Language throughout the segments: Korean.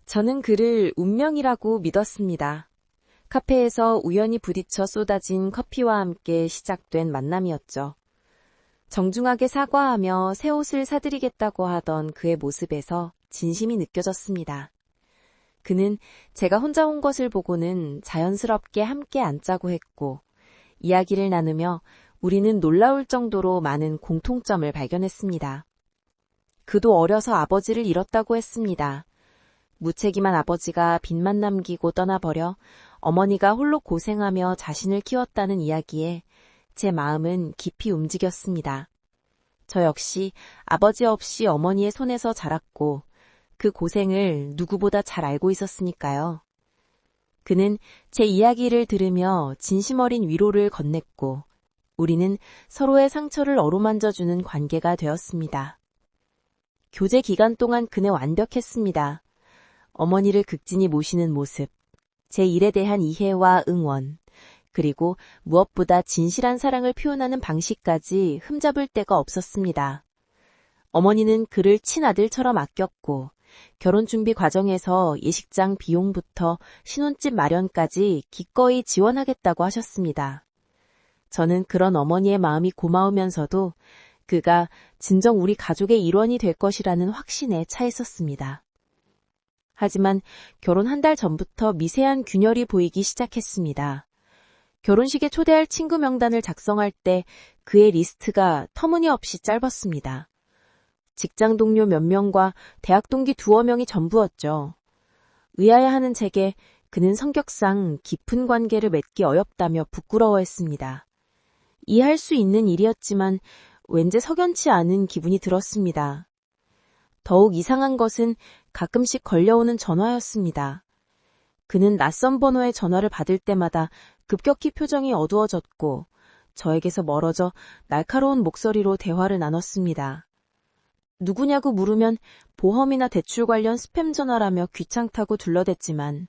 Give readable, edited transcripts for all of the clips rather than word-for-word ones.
저는 그를 운명이라고 믿었습니다. 카페에서 우연히 부딪혀 쏟아진 커피와 함께 시작된 만남이었죠. 정중하게 사과하며 새 옷을 사드리겠다고 하던 그의 모습에서 진심이 느껴졌습니다. 그는 제가 혼자 온 것을 보고는 자연스럽게 함께 앉자고 했고, 이야기를 나누며 우리는 놀라울 정도로 많은 공통점을 발견했습니다. 그도 어려서 아버지를 잃었다고 했습니다. 무책임한 아버지가 빚만 남기고 떠나버려 어머니가 홀로 고생하며 자신을 키웠다는 이야기에 제 마음은 깊이 움직였습니다. 저 역시 아버지 없이 어머니의 손에서 자랐고 그 고생을 누구보다 잘 알고 있었으니까요. 그는 제 이야기를 들으며 진심 어린 위로를 건넸고 우리는 서로의 상처를 어루만져주는 관계가 되었습니다. 교제 기간 동안 그는 완벽했습니다. 어머니를 극진히 모시는 모습, 제 일에 대한 이해와 응원, 그리고 무엇보다 진실한 사랑을 표현하는 방식까지 흠잡을 데가 없었습니다. 어머니는 그를 친아들처럼 아꼈고 결혼 준비 과정에서 예식장 비용부터 신혼집 마련까지 기꺼이 지원하겠다고 하셨습니다. 저는 그런 어머니의 마음이 고마우면서도 그가 진정 우리 가족의 일원이 될 것이라는 확신에 차 있었습니다. 하지만 결혼 한 달 전부터 미세한 균열이 보이기 시작했습니다. 결혼식에 초대할 친구 명단을 작성할 때 그의 리스트가 터무니없이 짧았습니다. 직장 동료 몇 명과 대학 동기 두어 명이 전부였죠. 의아해하는 제게 그는 성격상 깊은 관계를 맺기 어렵다며 부끄러워했습니다. 이해할 수 있는 일이었지만 왠지 석연치 않은 기분이 들었습니다. 더욱 이상한 것은 가끔씩 걸려오는 전화였습니다. 그는 낯선 번호의 전화를 받을 때마다 급격히 표정이 어두워졌고 저에게서 멀어져 날카로운 목소리로 대화를 나눴습니다. 누구냐고 물으면 보험이나 대출 관련 스팸 전화라며 귀창타고 둘러댔지만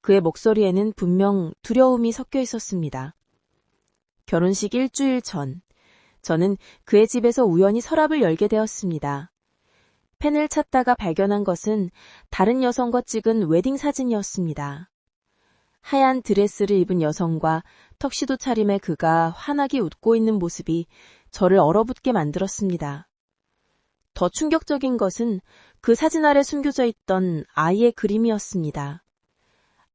그의 목소리에는 분명 두려움이 섞여 있었습니다. 결혼식 일주일 전, 저는 그의 집에서 우연히 서랍을 열게 되었습니다. 펜을 찾다가 발견한 것은 다른 여성과 찍은 웨딩 사진이었습니다. 하얀 드레스를 입은 여성과 턱시도 차림의 그가 환하게 웃고 있는 모습이 저를 얼어붙게 만들었습니다. 더 충격적인 것은 그 사진 아래 숨겨져 있던 아이의 그림이었습니다.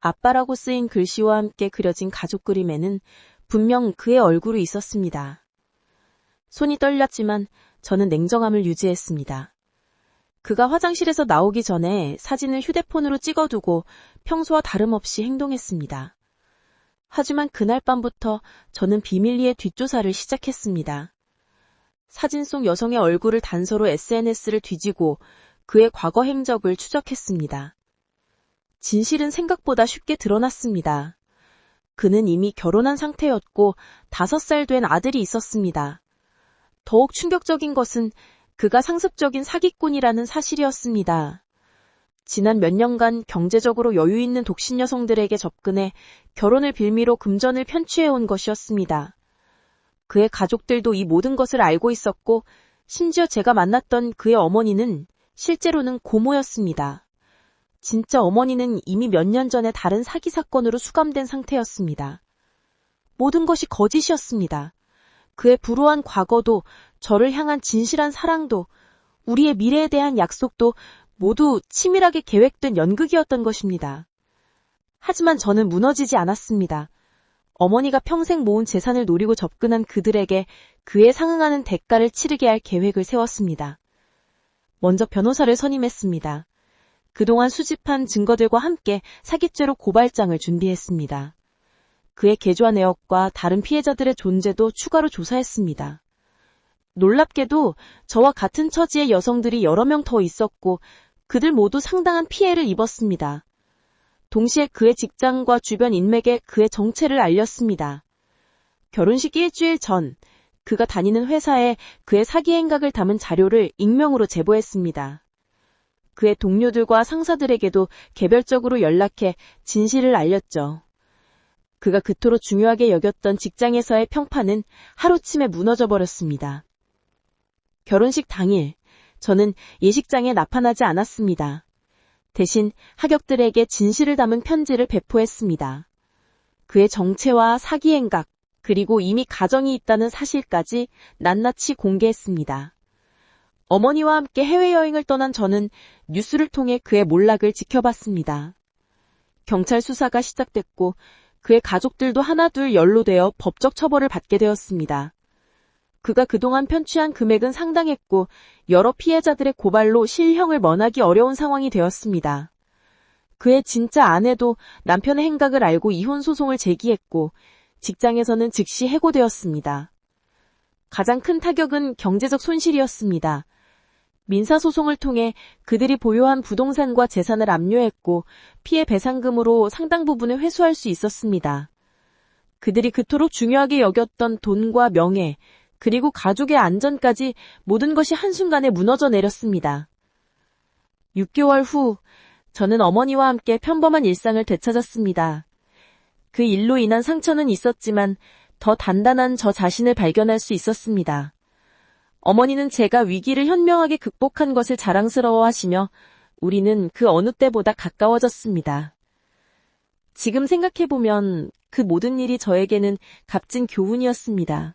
아빠라고 쓰인 글씨와 함께 그려진 가족 그림에는 분명 그의 얼굴이 있었습니다. 손이 떨렸지만 저는 냉정함을 유지했습니다. 그가 화장실에서 나오기 전에 사진을 휴대폰으로 찍어두고 평소와 다름없이 행동했습니다. 하지만 그날 밤부터 저는 비밀리에 뒷조사를 시작했습니다. 사진 속 여성의 얼굴을 단서로 SNS를 뒤지고 그의 과거 행적을 추적했습니다. 진실은 생각보다 쉽게 드러났습니다. 그는 이미 결혼한 상태였고 5살 된 아들이 있었습니다. 더욱 충격적인 것은 그가 상습적인 사기꾼이라는 사실이었습니다. 지난 몇 년간 경제적으로 여유 있는 독신 여성들에게 접근해 결혼을 빌미로 금전을 편취해온 것이었습니다. 그의 가족들도 이 모든 것을 알고 있었고 심지어 제가 만났던 그의 어머니는 실제로는 고모였습니다. 진짜 어머니는 이미 몇 년 전에 다른 사기 사건으로 수감된 상태였습니다. 모든 것이 거짓이었습니다. 그의 불우한 과거도 저를 향한 진실한 사랑도 우리의 미래에 대한 약속도 모두 치밀하게 계획된 연극이었던 것입니다. 하지만 저는 무너지지 않았습니다. 어머니가 평생 모은 재산을 노리고 접근한 그들에게 그에 상응하는 대가를 치르게 할 계획을 세웠습니다. 먼저 변호사를 선임했습니다. 그동안 수집한 증거들과 함께 사기죄로 고발장을 준비했습니다. 그의 계좌 내역과 다른 피해자들의 존재도 추가로 조사했습니다. 놀랍게도 저와 같은 처지의 여성들이 여러 명 더 있었고 그들 모두 상당한 피해를 입었습니다. 동시에 그의 직장과 주변 인맥에 그의 정체를 알렸습니다. 결혼식 일주일 전 그가 다니는 회사에 그의 사기 행각을 담은 자료를 익명으로 제보했습니다. 그의 동료들과 상사들에게도 개별적으로 연락해 진실을 알렸죠. 그가 그토록 중요하게 여겼던 직장에서의 평판은 하루쯤에 무너져버렸습니다. 결혼식 당일, 저는 예식장에 나타나지 않았습니다. 대신 하객들에게 진실을 담은 편지를 배포했습니다. 그의 정체와 사기 행각, 그리고 이미 가정이 있다는 사실까지 낱낱이 공개했습니다. 어머니와 함께 해외여행을 떠난 저는 뉴스를 통해 그의 몰락을 지켜봤습니다. 경찰 수사가 시작됐고 그의 가족들도 하나둘 연루되어 법적 처벌을 받게 되었습니다. 그가 그동안 편취한 금액은 상당했고 여러 피해자들의 고발로 실형을 면하기 어려운 상황이 되었습니다. 그의 진짜 아내도 남편의 행각을 알고 이혼 소송을 제기했고 직장에서는 즉시 해고되었습니다. 가장 큰 타격은 경제적 손실이었습니다. 민사소송을 통해 그들이 보유한 부동산과 재산을 압류했고 피해 배상금으로 상당 부분을 회수할 수 있었습니다. 그들이 그토록 중요하게 여겼던 돈과 명예, 그리고 가족의 안전까지 모든 것이 한순간에 무너져 내렸습니다. 6개월 후 저는 어머니와 함께 평범한 일상을 되찾았습니다. 그 일로 인한 상처는 있었지만 더 단단한 저 자신을 발견할 수 있었습니다. 어머니는 제가 위기를 현명하게 극복한 것을 자랑스러워하시며 우리는 그 어느 때보다 가까워졌습니다. 지금 생각해보면 그 모든 일이 저에게는 값진 교훈이었습니다.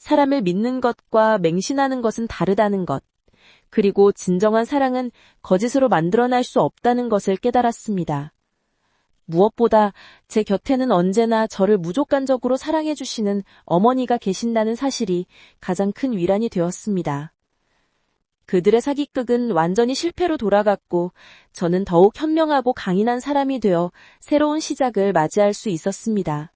사람을 믿는 것과 맹신하는 것은 다르다는 것, 그리고 진정한 사랑은 거짓으로 만들어낼 수 없다는 것을 깨달았습니다. 무엇보다 제 곁에는 언제나 저를 무조건적으로 사랑해주시는 어머니가 계신다는 사실이 가장 큰 위안이 되었습니다. 그들의 사기극은 완전히 실패로 돌아갔고 저는 더욱 현명하고 강인한 사람이 되어 새로운 시작을 맞이할 수 있었습니다.